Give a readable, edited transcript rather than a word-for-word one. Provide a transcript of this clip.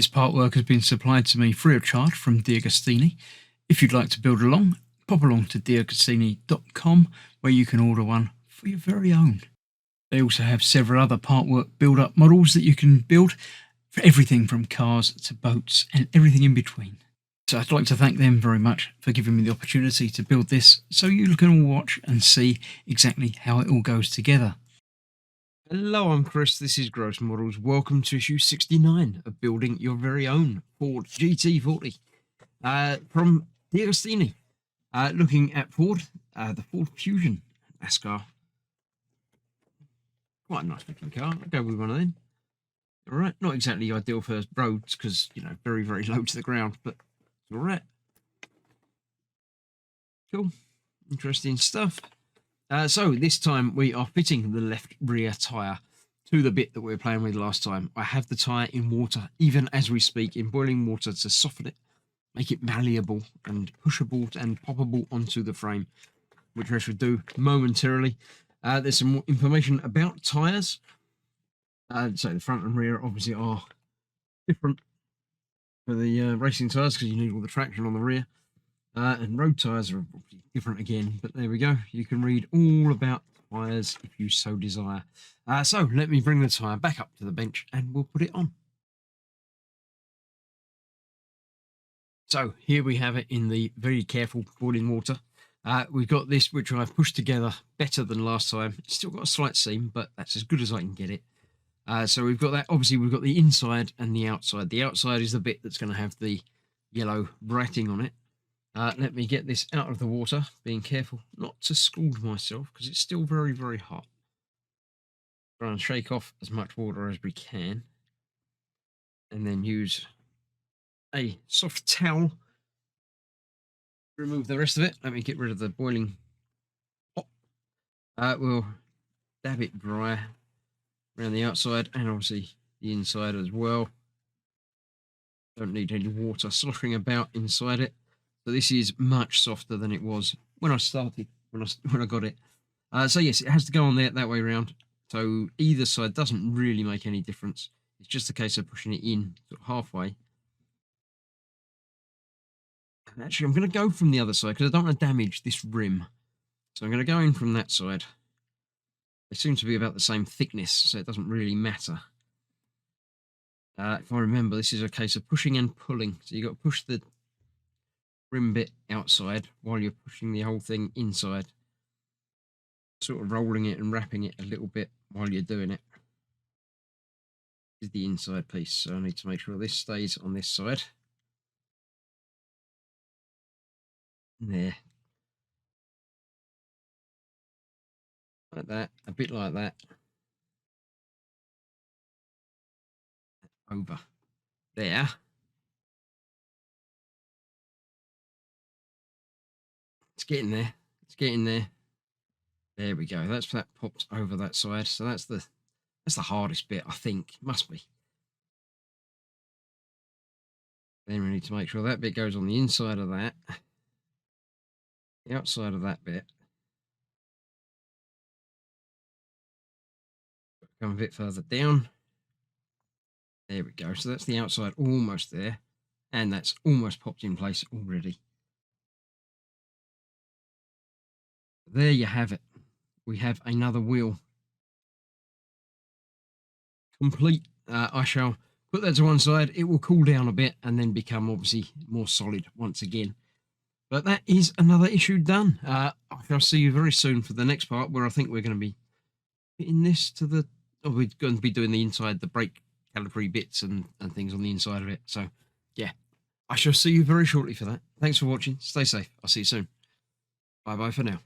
This part work has been supplied to me free of charge from DeAgostini. If you'd like to build along, pop along to DeAgostini.com where you can order one for your very own. They also have several other part work build-up models that you can build for everything from cars to boats and everything in between. So I'd like to thank them very much for giving me the opportunity to build this so you can all watch and see exactly how it all goes together. Hello, I'm Chris, this is Gross Models. Welcome to issue 69 of building your very own Ford GT40 from DeAgostini. Looking at Ford, the Ford Fusion NASCAR. Quite a nice looking car, I'll go with one of them. Alright, not exactly ideal for roads because, you know, very, very low to the ground, but it's alright. Cool, interesting stuff. So this time we are fitting the left rear tyre to the bit that we were playing with last time. I have the tyre in water, even as we speak, in boiling water to soften it, make it malleable and pushable and poppable onto the frame, which I shall do momentarily. There's some more information about tyres. So the front and rear obviously are different for the racing tyres because you need all the traction on the rear. And road tyres are different again, but there we go. You can read all about tyres if you so desire. So let me bring the tyre back up to the bench and we'll put it on. So here we have it in the very careful boiling water. We've got this, which I've pushed together better than last time. It's still got a slight seam, but that's as good as I can get it. So we've got that. Obviously, we've got the inside and the outside. The outside is the bit that's going to have the yellow writing on it. Let me get this out of the water, being careful not to scald myself because it's still very, very hot. Try and shake off as much water as we can. And then use a soft towel to remove the rest of it. Let me get rid of the boiling hot. We'll dab it dry around the outside and obviously the inside as well. Don't need any water sloshing about inside it. So this is much softer than it was when I started, when I got it. So yes, it has to go on there that way around. So either side doesn't really make any difference. It's just a case of pushing it in sort of halfway. And actually, I'm going to go from the other side because I don't want to damage this rim. So I'm going to go in from that side. They seem to be about the same thickness, so it doesn't really matter. If I remember, this is a case of pushing and pulling. So you've got to push the rim bit outside while you're pushing the whole thing inside, sort of rolling it and wrapping it a little bit while you're doing it. This is the inside piece, so I need to make sure this stays on this side. There, like that, a bit like that, over there. It's getting there. It's getting there. There we go. That popped over that side. So that's the hardest bit, I think. Must be. Then we need to make sure that bit goes on the inside of that. The outside of that bit. Come a bit further down. There we go. So that's the outside almost there. And that's almost popped in place already. There you have it. We have another wheel complete. I shall put that to one side. It will cool down a bit and then become obviously more solid once again. But that is another issue done. I shall see you very soon for the next part where I think we're going to be fitting this to the... Oh, we're going to be doing the inside, the brake caliper bits and things on the inside of it. So, yeah, I shall see you very shortly for that. Thanks for watching. Stay safe. I'll see you soon. Bye-bye for now.